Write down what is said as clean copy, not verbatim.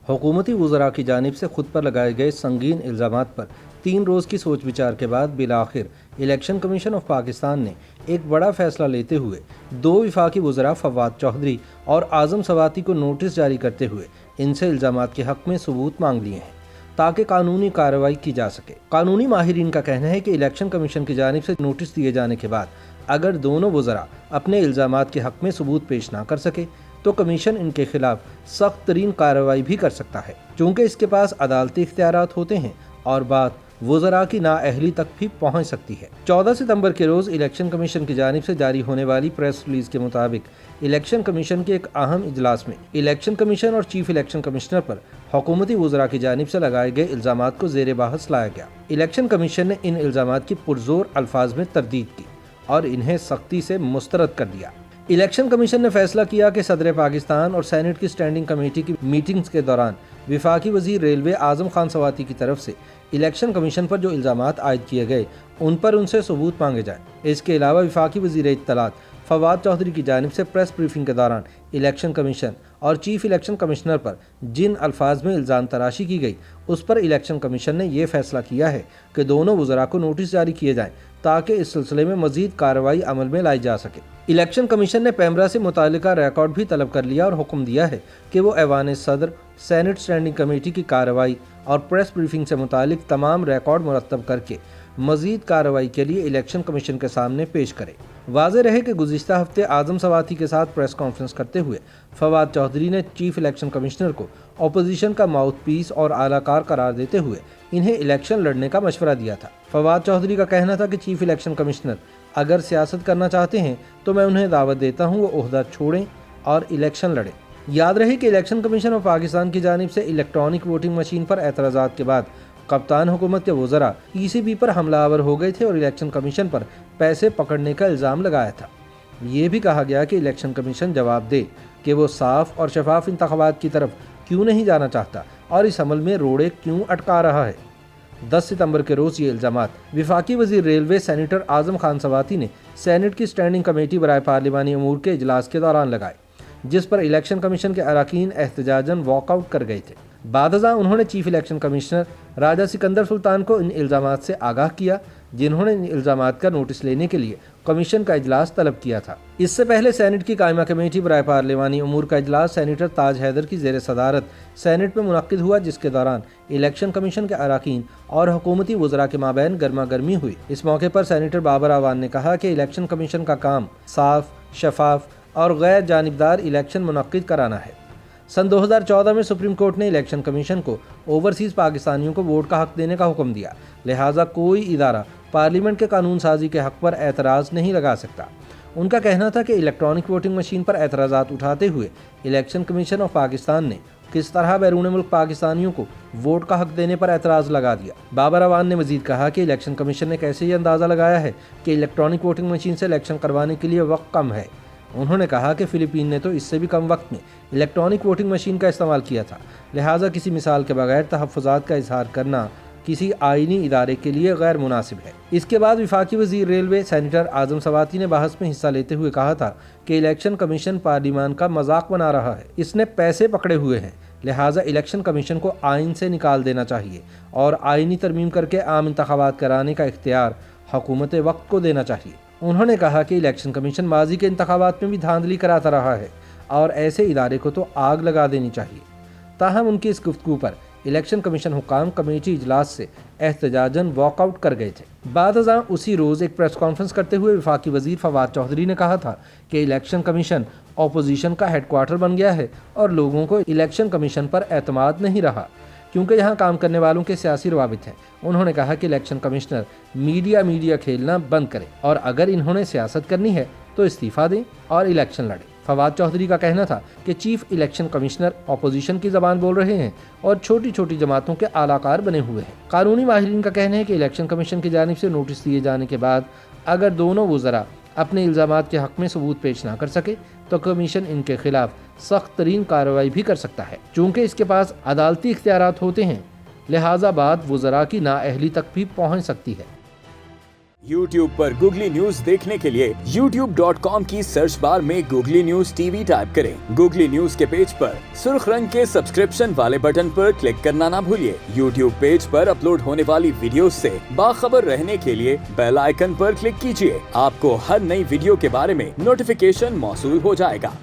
हुकूमती वज़रा की जानिब से खुद पर लगाए गए संगीन इल्ज़ामात पर 3 रोज़ की सोच विचार के बाद बिलाखिर इलेक्शन कमीशन ऑफ पाकिस्तान ने एक बड़ा फैसला लेते हुए 2 वफाकी वज़रा फवाद चौधरी और आज़म सवाती को नोटिस जारी करते हुए इनसे इल्ज़ामात के हक़ में सबूत मांग लिए हैं ताकि कानूनी कार्रवाई की जा सके। कानूनी माहिरीन का कहना है कि इलेक्शन कमीशन की जानिब से नोटिस दिए जाने के बाद अगर दोनों वज़रा अपने इल्ज़ामात के हक़ में सबूत पेश ना कर सके तो कमीशन इनके खिलाफ सख्त तरीन कार्रवाई भी कर सकता है, चूँकि इसके पास अदालती इख्तियारात होते हैं और बात वज़रा की नाअहली तक भी पहुँच सकती है। 14 सितंबर के रोज़ इलेक्शन कमीशन की जानिब से जारी होने वाली प्रेस रिलीज के मुताबिक इलेक्शन कमीशन के एक अहम इजलास में इलेक्शन कमीशन और चीफ इलेक्शन कमिश्नर पर हुकूमती वज़रा की जानिब से लगाए गए इल्ज़ामात को ज़ेर बहस लाया गया। इलेक्शन कमीशन ने इन इल्ज़ामात की पुरजोर अल्फाज में तरदीद की और इन्हें सख्ती से मुस्तरद कर दिया। इलेक्शन कमीशन ने फैसला किया कि सदर पाकिस्तान और सेनेट की स्टैंडिंग कमेटी की मीटिंग्स के दौरान विफाकी वज़ीर रेलवे आज़म खान सवाती की तरफ से इलेक्शन कमीशन पर जो इल्ज़ामात आयद किए गए उन पर उनसे सबूत मांगे जाएं। इसके अलावा विफाकी वज़ीर इत्तलात फवाद चौधरी की जानिब से प्रेस ब्रीफिंग के दौरान इलेक्शन कमीशन और चीफ इलेक्शन कमिश्नर पर जिन अल्फाज में इल्ज़ाम तराशी की गई उस पर इलेक्शन कमीशन ने यह फैसला किया है कि दोनों वज़रा को नोटिस जारी किए जाएं ताकि इस सिलसिले में मज़ीद कार्रवाई अमल में लाई जा सके। इलेक्शन कमीशन ने पैमरा से मुतालिका रिकॉर्ड भी तलब कर लिया और हुक्म दिया है कि वो ऐवान सदर, सेनेट स्टैंडिंग कमेटी की कार्रवाई और प्रेस ब्रीफिंग से मुतालिक तमाम रिकॉर्ड मुरतब करके मज़ीद कार्रवाई के लिए इलेक्शन कमीशन के सामने पेश करे। वाज़ेह रहे कि गुज़िश्ता हफ्ते आज़म सवाती के साथ प्रेस कॉन्फ्रेंस करते हुए फवाद चौधरी ने चीफ इलेक्शन कमिश्नर को अपोजिशन का माउथ पीस और आलाकार करार देते हुए इन्हें इलेक्शन लड़ने का मशवरा दिया था। फवाद चौधरी का कहना था कि चीफ इलेक्शन कमिश्नर अगर सियासत करना चाहते हैं तो मैं उन्हें दावत देता हूं वो ओहदा छोड़ें और इलेक्शन लड़ें। याद रहे कि इलेक्शन कमीशन ऑफ पाकिस्तान की जानिब से इलेक्ट्रॉनिक वोटिंग मशीन पर एतराज़ात के बाद कप्तान हुकूमत के वज़रा ECB पर हमलावर हो गए थे और इलेक्शन कमीशन पर पैसे पकड़ने का इल्ज़ाम लगाया था। ये भी कहा गया कि इलेक्शन कमीशन जवाब दे कि वो साफ और शफाफ इंतखाबात की तरफ क्यों नहीं जाना चाहता और इस अमल में रोड़े क्यों अटका रहा है। 10 सितंबर के रोज़ ये इल्ज़ामात विफाकी वज़ीर रेलवे सेनेटर आज़म खान सवाती ने सेनेट की स्टैंडिंग कमेटी बराए पार्लिमानी अमूर के इजलास के दौरान लगाए, जिस पर इलेक्शन कमीशन के अरकान एहतजाजन वॉकआउट कर गए थे। बादज़ा उन्होंने चीफ इलेक्शन कमिश्नर राजा सिकंदर सुल्तान को इन इल्ज़ामात से आगाह किया, जिन्होंने इन इल्ज़ामात का नोटिस लेने के लिए कमीशन का इजलास तलब किया था। इससे पहले सेनेट की कायमा कमेटी बराए पार्लिमानी अमूर का इजलास सेनेटर ताज हैदर की ज़ेर सदारत सेनेट में मुनक्किद हुआ, जिसके दौरान इलेक्शन कमीशन के अरकान और हुकूमती वज़रा के माबैन गर्मा गर्मी हुई। इस मौके पर सेनेटर बाबर आवान ने कहा कि इलेक्शन कमीशन का काम साफ, शफाफ और गैर जानिबदार इलेक्शन मुनक्किद कराना है। सन 2014 में सुप्रीम कोर्ट ने इलेक्शन कमीशन को ओवरसीज़ पाकिस्तानियों को वोट का हक़ देने का हुक्म दिया, लिहाजा कोई इदारा पार्लियामेंट के कानून साजी के हक़ पर एतराज़ नहीं लगा सकता। उनका कहना था कि इलेक्ट्रॉनिक वोटिंग मशीन पर एतराज़ात उठाते हुए इलेक्शन कमीशन ऑफ पाकिस्तान ने किस तरह बैरून मुल्क पाकिस्तानियों को वोट का हक़ देने पर एतराज़ लगा दिया। बाबर अवान ने मज़ीद कहा कि इलेक्शन कमीशन ने कैसे ये अंदाज़ा लगाया है कि इलेक्ट्रॉनिक वोटिंग मशीन से इलेक्शन करवाने के लिए वक्त कम है। उन्होंने कहा कि फ़िलिपीन ने तो इससे भी कम वक्त में इलेक्ट्रॉनिक वोटिंग मशीन का इस्तेमाल किया था, लिहाजा किसी मिसाल के बगैर तहफ़्फ़ुज़ात का इजहार करना किसी आइनी इदारे के लिए गैर मुनासिब है। इसके बाद विफाकी वज़ीर रेलवे सेनेटर आज़म सवाती ने बहस में हिस्सा लेते हुए कहा था कि इलेक्शन कमीशन पार्लियामान का मजाक बना रहा है, इसने पैसे पकड़े हुए हैं, लिहाजा इलेक्शन कमीशन को आइन से निकाल देना चाहिए और आइनी तरमीम करके आम इंतखाबात कराने का इख्तियार हुकूमत वक्त को देना चाहिए। उन्होंने कहा कि इलेक्शन कमीशन माजी के इंतखाबात में भी धांधली कराता रहा है और ऐसे इदारे को तो आग लगा देनी चाहिए। ताहम उनकी इस गुफ्तगू पर इलेक्शन कमीशन हुकाम कमेटी इजलास से एहतजाजन वॉकआउट कर गए थे। बादज़ा उसी रोज़ एक प्रेस कॉन्फ्रेंस करते हुए वफाकी वज़ीर फवाद चौधरी ने कहा था कि इलेक्शन कमीशन अपोजिशन का हेडक्वार्टर बन गया है और लोगों को इलेक्शन कमीशन पर एतमाद नहीं रहा, क्योंकि यहाँ काम करने वालों के सियासी रवाबित हैं। उन्होंने कहा कि इलेक्शन कमिश्नर मीडिया खेलना बंद करें और अगर इन्होंने सियासत करनी है तो इस्तीफ़ा दें और इलेक्शन लड़ें। फवाद चौधरी का कहना था कि चीफ इलेक्शन कमिश्नर अपोजिशन की ज़बान बोल रहे हैं और छोटी छोटी जमातों के आलाकार बने हुए हैं। कानूनी माहिरीन का कहना है कि इलेक्शन कमीशन की जानिब से नोटिस दिए जाने के बाद अगर दोनों वज़रा अपने इल्ज़ामात के हक़ में सबूत पेश ना कर सके तो कमीशन इनके खिलाफ सख्त तरीन कार्रवाई भी कर सकता है। चूँकि इसके पास अदालती इख्तियारात होते हैं, लिहाजा बात वज़रा की नाअहली तक भी पहुँच सकती है। YouTube पर गूगली न्यूज देखने के लिए youtube.com की सर्च बार में गूगली न्यूज टीवी टाइप करें। गूगली न्यूज के पेज पर सुर्ख रंग के सब्सक्रिप्शन वाले बटन पर क्लिक करना ना भूलिए। YouTube पेज पर अपलोड होने वाली वीडियो से बाखबर रहने के लिए बेल आइकन पर क्लिक कीजिए। आपको हर नई वीडियो के बारे में नोटिफिकेशन मौसूल हो जाएगा।